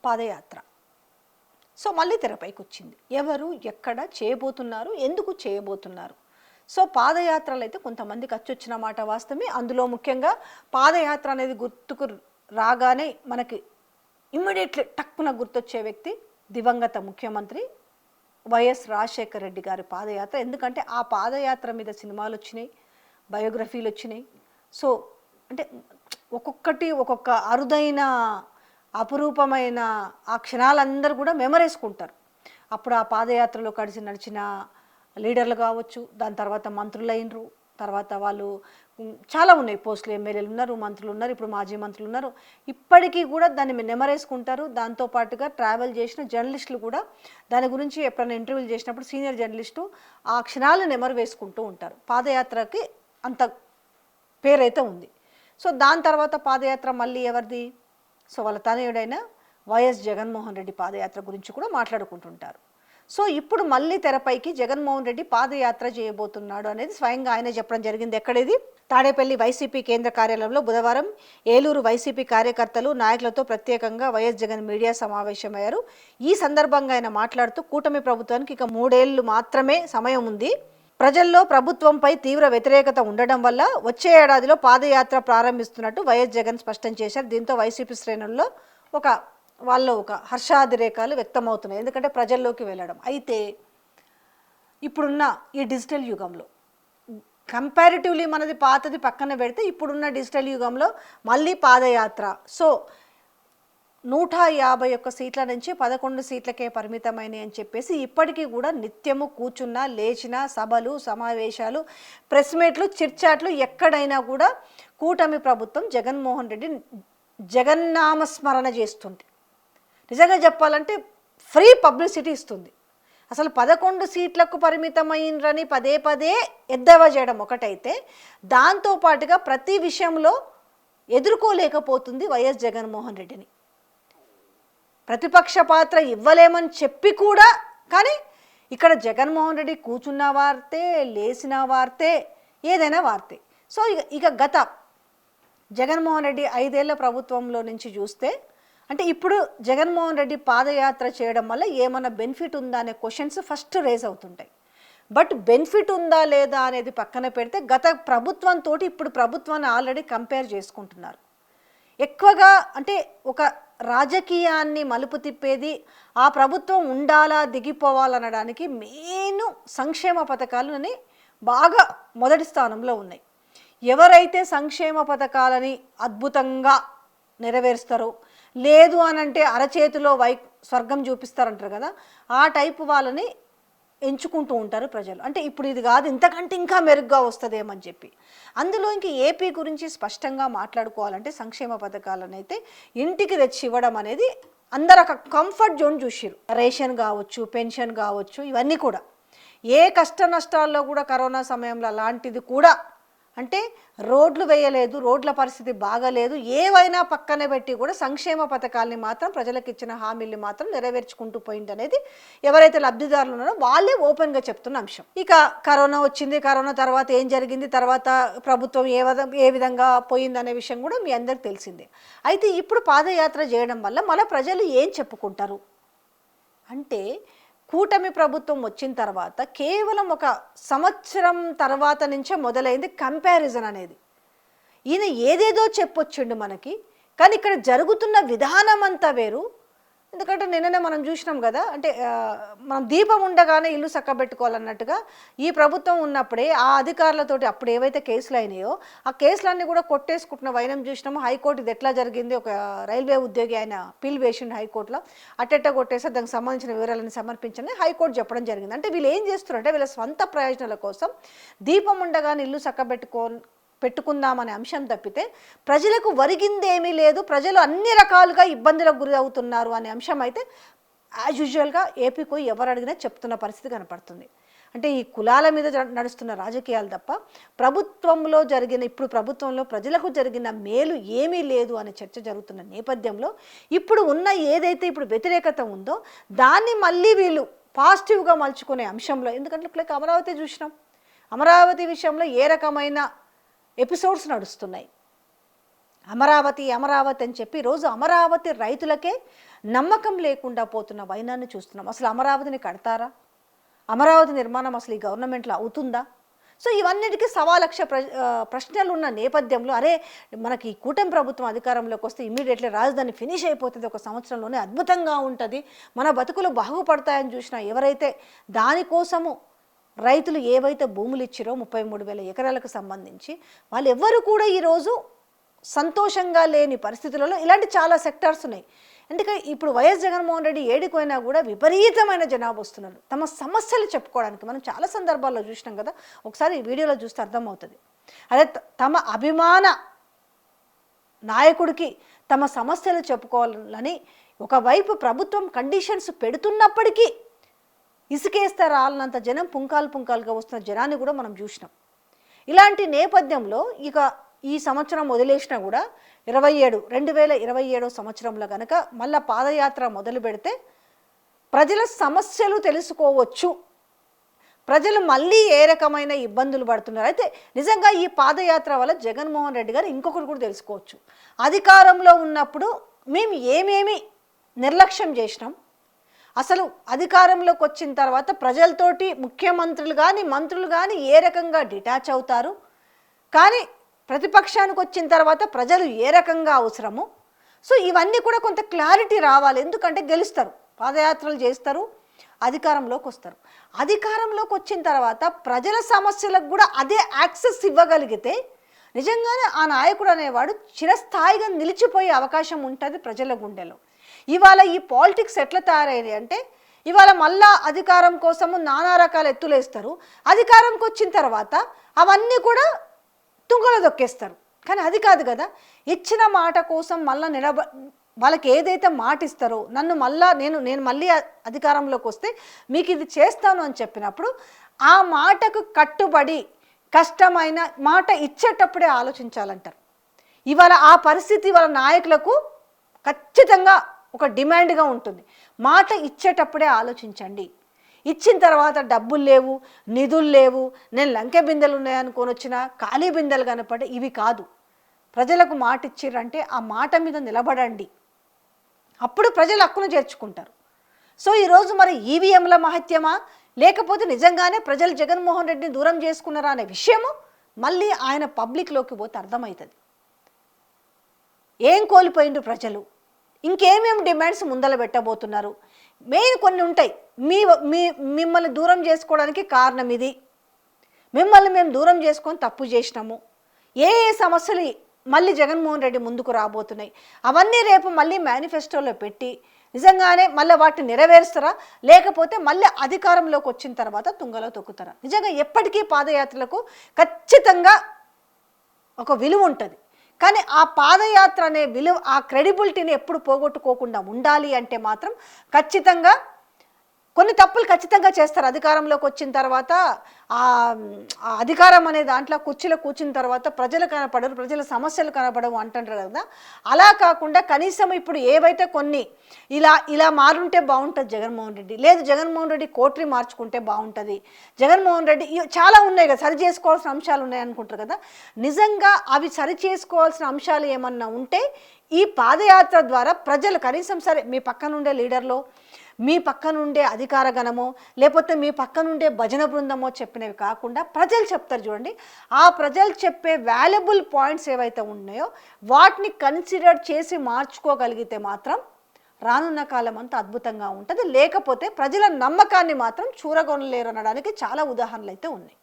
పాదయాత్ర. So మళ్ళీ తెరపైకి వచ్చింది. ఎవరు, ఎక్కడ చేయబోతున్నారు, ఎందుకు చేయబోతున్నారు? సో పాదయాత్రలు అయితే కొంతమందికి వచ్చిన మాట వాస్తవమే. అందులో ముఖ్యంగా పాదయాత్ర అనేది గుర్తుకు రాగానే మనకి ఇమ్మీడియట్లీ టక్కున గుర్తొచ్చే వ్యక్తి దివంగత ముఖ్యమంత్రి వైఎస్ రాజశేఖర రెడ్డి గారి పాదయాత్ర. ఎందుకంటే ఆ పాదయాత్ర మీద సినిమాలు వచ్చినాయి, బయోగ్రఫీలు వచ్చినాయి. సో అంటే ఒక్కొక్కటి ఒక్కొక్క అరుదైన అపురూపమైన ఆ క్షణాలందరూ కూడా మెమరేసుకుంటారు. అప్పుడు ఆ పాదయాత్రలో కలిసి నడిచిన లీడర్లు కావచ్చు, దాని తర్వాత మంత్రులు అయినరు, తర్వాత వాళ్ళు చాలా ఉన్నాయి పోస్టులు, ఎమ్మెల్యేలు ఉన్నారు, మంత్రులు ఉన్నారు, ఇప్పుడు మాజీ మంత్రులు ఉన్నారు. ఇప్పటికీ కూడా దాన్ని నెమరేసుకుంటారు. దాంతోపాటుగా ట్రావెల్ చేసిన జర్నలిస్టులు కూడా దాని గురించి ఎప్పుడైనా ఇంటర్వ్యూలు చేసినప్పుడు సీనియర్ జర్నలిస్టు ఆ క్షణాలను నెమరు వేసుకుంటూ ఉంటారు. పాదయాత్రకి అంత పేరైతే ఉంది. సో దాని తర్వాత పాదయాత్ర మళ్ళీ ఎవరిది? సో వాళ్ళ తనయుడైన వైఎస్ జగన్మోహన్ రెడ్డి పాదయాత్ర గురించి కూడా మాట్లాడుకుంటుంటారు. సో ఇప్పుడు మళ్ళీ తెరపైకి జగన్మోహన్ రెడ్డి పాదయాత్ర చేయబోతున్నాడు అనేది స్వయంగా ఆయన చెప్పడం జరిగింది. ఎక్కడేది? తాడేపల్లి వైసీపీ కేంద్ర కార్యాలయంలో బుధవారం ఏలూరు వైసీపీ కార్యకర్తలు నాయకులతో ప్రత్యేకంగా వైఎస్ జగన్ మీడియా సమావేశమయ్యారు. ఈ సందర్భంగా ఆయన మాట్లాడుతూ కూటమి ప్రభుత్వానికి ఇక 3 ఏళ్లు మాత్రమే సమయం ఉంది. ప్రజల్లో ప్రభుత్వంపై తీవ్ర వ్యతిరేకత ఉండడం వల్ల వచ్చే ఏడాదిలో పాదయాత్ర ప్రారంభిస్తున్నట్టు వైఎస్ జగన్ స్పష్టం చేశారు. దీంతో వైసీపీ శ్రేణుల్లో ఒక హర్షాతిరేకాలు వ్యక్తమవుతున్నాయి. ఎందుకంటే ప్రజల్లోకి వెళ్ళడం. అయితే ఇప్పుడున్న ఈ డిజిటల్ యుగంలో కంపారిటివ్లీ మనది పాతది పక్కన పెడితే ఇప్పుడున్న డిజిటల్ యుగంలో మళ్ళీ పాదయాత్ర. సో 151 సీట్ల నుంచి 11 సీట్లకే పరిమితమైనవి అని చెప్పేసి ఇప్పటికీ కూడా నిత్యము కూర్చున్నా, లేచినా, సభలు, సమావేశాలు, ప్రెస్ మీట్లు, చిట్చాట్లు ఎక్కడైనా కూడా కూటమి ప్రభుత్వం జగన్మోహన్ రెడ్డి జగన్నామస్మరణ చేస్తుంది. నిజంగా చెప్పాలంటే ఫ్రీ పబ్లిసిటీ ఇస్తుంది. అసలు 11 సీట్లకు పరిమితమైనరని పదే పదే ఎద్దేవా చేయడం ఒకటైతే, దాంతోపాటుగా ప్రతి విషయంలో ఎదుర్కోలేకపోతుంది వైఎస్ జగన్మోహన్ రెడ్డిని. ప్రతిపక్ష పాత్ర ఇవ్వలేమని చెప్పి కూడా, కానీ ఇక్కడ జగన్మోహన్ రెడ్డి కూర్చున్న వార్తే, లేచిన వార్తే, ఏదైనా వార్తే. సో ఇక గత జగన్మోహన్ రెడ్డి 5 ఏళ్ల ప్రభుత్వంలో నుంచి చూస్తే, అంటే ఇప్పుడు జగన్మోహన్ రెడ్డి పాదయాత్ర చేయడం వల్ల ఏమైనా బెనిఫిట్ ఉందా అనే క్వశ్చన్స్ ఫస్ట్ రేజ్ అవుతుంటాయి. బట్ బెనిఫిట్ ఉందా లేదా అనేది పక్కన పెడితే గత ప్రభుత్వంతో ఇప్పుడు ప్రభుత్వాన్ని ఆల్రెడీ కంపేర్ చేసుకుంటున్నారు. ఎక్కువగా అంటే ఒక రాజకీయాన్ని మలుపు తిప్పేది ఆ ప్రభుత్వం ఉండాలా దిగిపోవాలనడానికి మెయిన్ సంక్షేమ పథకాలని బాగా మొదటి స్థానంలో ఉన్నాయి. ఎవరైతే సంక్షేమ పథకాలని అద్భుతంగా నెరవేరుస్తారో, లేదు అనంటే అరచేతిలో స్వర్గం చూపిస్తారంటారు కదా, ఆ టైపు వాళ్ళని ఎంచుకుంటూ ఉంటారు ప్రజలు. అంటే ఇప్పుడు ఇది కాదు, ఇంతకంటే ఇంకా మెరుగ్గా వస్తుందేమని చెప్పి. అందులో ఇంక ఏపీ గురించి స్పష్టంగా మాట్లాడుకోవాలంటే సంక్షేమ పథకాలను అయితే ఇంటికి తెచ్చి ఇవ్వడం అనేది అందరు ఒక కంఫర్ట్ జోన్ చూసిరు. రేషన్ కావచ్చు, పెన్షన్ కావచ్చు, ఇవన్నీ కూడా ఏ కష్ట నష్టాల్లో కూడా కరోనా సమయంలో అలాంటిది కూడా, అంటే రోడ్లు వేయలేదు, రోడ్ల పరిస్థితి బాగలేదు, ఏవైనా పక్కన పెట్టి కూడా సంక్షేమ పథకాలని మాత్రం ప్రజలకు ఇచ్చిన హామీల్ని మాత్రం నెరవేర్చుకుంటూ పోయింది అనేది ఎవరైతే లబ్ధిదారులు ఉన్నారో వాళ్ళే ఓపెన్గా చెప్తున్న అంశం. ఇక కరోనా వచ్చింది, కరోనా తర్వాత ఏం జరిగింది, తర్వాత ప్రభుత్వం ఏ విధంగా పోయిందనే విషయం కూడా మీ అందరికి తెలిసిందే. అయితే ఇప్పుడు పాదయాత్ర చేయడం వల్ల మన ప్రజలు ఏం చెప్పుకుంటారు అంటే, కూటమి ప్రభుత్వం వచ్చిన తర్వాత కేవలం 1 సంవత్సరం తర్వాత నుంచే మొదలైంది కంపారిజన్ అనేది. ఈయన ఏదేదో చెప్పొచ్చిండు మనకి, కానీ ఇక్కడ జరుగుతున్న విధానం అంతా వేరు. ఎందుకంటే నిన్ననే మనం చూసినాం కదా, అంటే మనం దీపం ఉండగానే ఇల్లు చక్కబెట్టుకోవాలన్నట్టుగా ఈ ప్రభుత్వం ఉన్నప్పుడే ఆ అధికారులతోటి అప్పుడు ఏవైతే కేసులు అయినాయో ఆ కేసులన్నీ కూడా కొట్టేసుకుంటున్న వైనం చూసినాము. హైకోర్టు ఇది ఎట్లా జరిగింది, ఒక రైల్వే ఉద్యోగి ఆయన పిల్ వేసిండు హైకోర్టులో, అట్టెట్ట కొట్టేస్తే దానికి సంబంధించిన వివరాలను సమర్పించని హైకోర్టు చెప్పడం జరిగింది. అంటే వీళ్ళు ఏం చేస్తున్నారంటే వీళ్ళ స్వంత ప్రయోజనాల కోసం దీపం ఉండగానే ఇల్లు పెట్టుకుందామనే అంశం తప్పితే ప్రజలకు ఒరిగిందేమీ లేదు, ప్రజలు అన్ని రకాలుగా ఇబ్బందులకు గురి అవుతున్నారు అనే అంశం అయితే యాజ్ యూజువల్గా ఏపీకు ఎవరు అడిగినా చెప్తున్న పరిస్థితి కనపడుతుంది. అంటే ఈ కులాల మీద నడుస్తున్న రాజకీయాలు తప్ప ఇప్పుడు ప్రభుత్వంలో ప్రజలకు జరిగిన మేలు ఏమీ లేదు అనే చర్చ జరుగుతున్న నేపథ్యంలో ఇప్పుడు ఉన్న ఏదైతే ఇప్పుడు వ్యతిరేకత ఉందో దాన్ని మళ్ళీ వీళ్ళు పాజిటివ్గా మలుచుకునే అంశంలో, ఎందుకంటే అమరావతి చూసినాం, అమరావతి విషయంలో ఏ రకమైన ఎపిసోడ్స్ నడుస్తున్నాయి. అమరావతి అని చెప్పి ఈరోజు అమరావతి రైతులకే నమ్మకం లేకుండా పోతున్న వైనాన్ని చూస్తున్నాం. అసలు అమరావతిని కడతారా? అమరావతి నిర్మాణం అసలు ఈ గవర్నమెంట్లో అవుతుందా? సో ఇవన్నిటికీ సవాలక్ష ప్రశ్నలు ఉన్న నేపథ్యంలో అరే మనకి ఈ కూటమి ప్రభుత్వం అధికారంలోకి వస్తే ఇమ్మీడియట్లీ రాజధాని ఫినిష్ అయిపోతుంది, 1 సంవత్సరంలోనే అద్భుతంగా ఉంటుంది, మన బతుకులు బాగుపడతాయని చూసినా ఎవరైతే దానికోసము రైతులు ఏవైతే భూములు ఇచ్చిరో 33,000 ఎకరాలకు సంబంధించి వాళ్ళు ఎవ్వరు కూడా ఈరోజు సంతోషంగా లేని పరిస్థితులలో ఇలాంటి చాలా సెక్టార్స్ ఉన్నాయి. ఎందుకంటే ఇప్పుడు వైఎస్ జగన్మోహన్ రెడ్డి ఏడిపోయినా కూడా విపరీతమైన జనాభా వస్తున్నారు తమ సమస్యలు చెప్పుకోవడానికి. మనం చాలా సందర్భాల్లో చూసినాం కదా, ఒకసారి ఈ వీడియోలో చూస్తే అర్థమవుతుంది. అదే తమ అభిమాన నాయకుడికి తమ సమస్యలు చెప్పుకోవాలని ఒకవైపు ప్రభుత్వం కండిషన్స్ పెడుతున్నప్పటికీ ఇసుకేస్తే రాలనంత జనం పుంకాలుగా వస్తున్న జనాన్ని కూడా మనం చూసినాం. ఇలాంటి నేపథ్యంలో ఇక ఈ సంవత్సరం వదిలేసినా కూడా 2027 సంవత్సరంలో కనుక మళ్ళా పాదయాత్ర మొదలు పెడితే ప్రజల సమస్యలు తెలుసుకోవచ్చు, ప్రజలు మళ్ళీ ఏ రకమైన ఇబ్బందులు పడుతున్నారు. అయితే నిజంగా ఈ పాదయాత్ర వల్ల జగన్మోహన్ రెడ్డి గారు ఇంకొకటి కూడా తెలుసుకోవచ్చు. అధికారంలో ఉన్నప్పుడు మేము ఏమేమి నిర్లక్ష్యం చేసినాం, అసలు అధికారంలోకి వచ్చిన తర్వాత ప్రజలతోటి ముఖ్యమంత్రులు కానీ మంత్రులు కానీ ఏ రకంగా డిటాచ్ అవుతారు, కానీ ప్రతిపక్షానికి వచ్చిన తర్వాత ప్రజలు ఏ రకంగా అవసరము. సో ఇవన్నీ కూడా కొంత క్లారిటీ రావాలి. ఎందుకంటే గెలుస్తారు, పాదయాత్రలు చేస్తారు, అధికారంలోకి వస్తారు. అధికారంలోకి వచ్చిన తర్వాత ప్రజల సమస్యలకు కూడా అదే యాక్సెస్ ఇవ్వగలిగితే నిజంగానే ఆ నాయకుడు అనేవాడు చిరస్థాయిగా నిలిచిపోయే అవకాశం ఉంటుంది ప్రజల గుండెలో. ఇవాళ ఈ పాలిటిక్స్ ఎట్లా తయారైంది అంటే ఇవాళ మళ్ళా అధికారం కోసము నానా రకాల ఎత్తులేస్తారు, అధికారంకి వచ్చిన తర్వాత అవన్నీ కూడా తుంగలో దొక్కేస్తారు. కానీ అది కాదు కదా, ఇచ్చిన మాట కోసం మళ్ళీ వాళ్ళకి ఏదైతే మాట ఇస్తారో నన్ను మళ్ళా నేను మళ్ళీ అధికారంలోకి వస్తే మీకు ఇది చేస్తాను అని చెప్పినప్పుడు ఆ మాటకు కట్టుబడి కష్టమైన మాట ఇచ్చేటప్పుడే ఆలోచించాలంటారు. ఇవాళ ఆ పరిస్థితి వాళ్ళ నాయకులకు ఖచ్చితంగా ఒక డిమాండ్గా ఉంటుంది. మాట ఇచ్చేటప్పుడే ఆలోచించండి. ఇచ్చిన తర్వాత డబ్బులు లేవు, నిధులు లేవు, నేను లంకె బిందెలు ఉన్నాయనుకొని వచ్చిన ఖాళీ బిందెలు కనపడే ఇవి కాదు. ప్రజలకు మాట ఇచ్చిర్రంటే ఆ మాట మీద నిలబడండి, అప్పుడు ప్రజలు హక్కును చేర్చుకుంటారు. సో ఈరోజు మరి ఈవీఎంల మహత్యమా లేకపోతే నిజంగానే ప్రజలు జగన్మోహన్ రెడ్డిని దూరం చేసుకున్నారా అనే విషయము మళ్ళీ ఆయన పబ్లిక్లోకి పోతే అర్థమవుతుంది. ఏం కోల్పోయిండు ప్రజలు, ఇంకేమేమి డిమాండ్స్ ముందల పెట్టబోతున్నారు, మెయిన్ కొన్ని ఉంటాయి. మిమ్మల్ని దూరం చేసుకోవడానికి కారణం ఇది, మిమ్మల్ని మేము దూరం చేసుకొని తప్పు చేసినాము, ఏ సమస్యలు మళ్ళీ జగన్మోహన్ రెడ్డి ముందుకు రాబోతున్నాయి, అవన్నీ రేపు మళ్ళీ మేనిఫెస్టోలో పెట్టి నిజంగానే మళ్ళీ వాటిని నెరవేరుస్తారా లేకపోతే మళ్ళీ అధికారంలోకి వచ్చిన తర్వాత తుంగలో తొక్కుతారా? నిజంగా ఎప్పటికీ పాదయాత్రలకు ఖచ్చితంగా ఒక విలువ ఉంటుంది. కానీ ఆ పాదయాత్ర అనే విలువ, ఆ క్రెడిబిలిటీని ఎప్పుడు పోగొట్టుకోకుండా ఉండాలి అంటే మాత్రం ఖచ్చితంగా కొన్ని తప్పులు ఖచ్చితంగా చేస్తారు. అధికారంలోకి వచ్చిన తర్వాత ఆ అధికారం అనే దాంట్లో కుర్చీలో కూర్చున్న తర్వాత ప్రజలు కనపడరు, ప్రజల సమస్యలు కనపడవు అంటారు కదా. అలా కాకుండా కనీసం ఇప్పుడు ఏవైతే కొన్ని ఇలా మారుంటే బాగుంటుంది జగన్మోహన్ రెడ్డి, లేదు జగన్మోహన్ రెడ్డి కోట్రీ మార్చుకుంటే బాగుంటుంది, జగన్మోహన్ రెడ్డి చాలా ఉన్నాయి కదా సరి చేసుకోవాల్సిన అంశాలు ఉన్నాయి అనుకుంటారు కదా. నిజంగా అవి సరి చేసుకోవాల్సిన అంశాలు ఏమన్నా ఉంటే ఈ పాదయాత్ర ద్వారా ప్రజలు కనీసం సరే మీ పక్కనుండే లీడర్లో, మీ పక్కనుండే అధికార గణమో లేకపోతే మీ పక్కనుండే భజన బృందమో చెప్పినవి కాకుండా ప్రజలు చెప్తారు చూడండి. ఆ ప్రజలు చెప్పే వాల్యుబుల్ పాయింట్స్ ఏవైతే ఉన్నాయో వాటిని కన్సిడర్ చేసి మార్చుకోగలిగితే మాత్రం రానున్న కాలం అంతా అద్భుతంగా ఉంటుంది. లేకపోతే ప్రజల నమ్మకాన్ని మాత్రం చూరగొనలేరు అనడానికి చాలా ఉదాహరణలు అయితే ఉన్నాయి.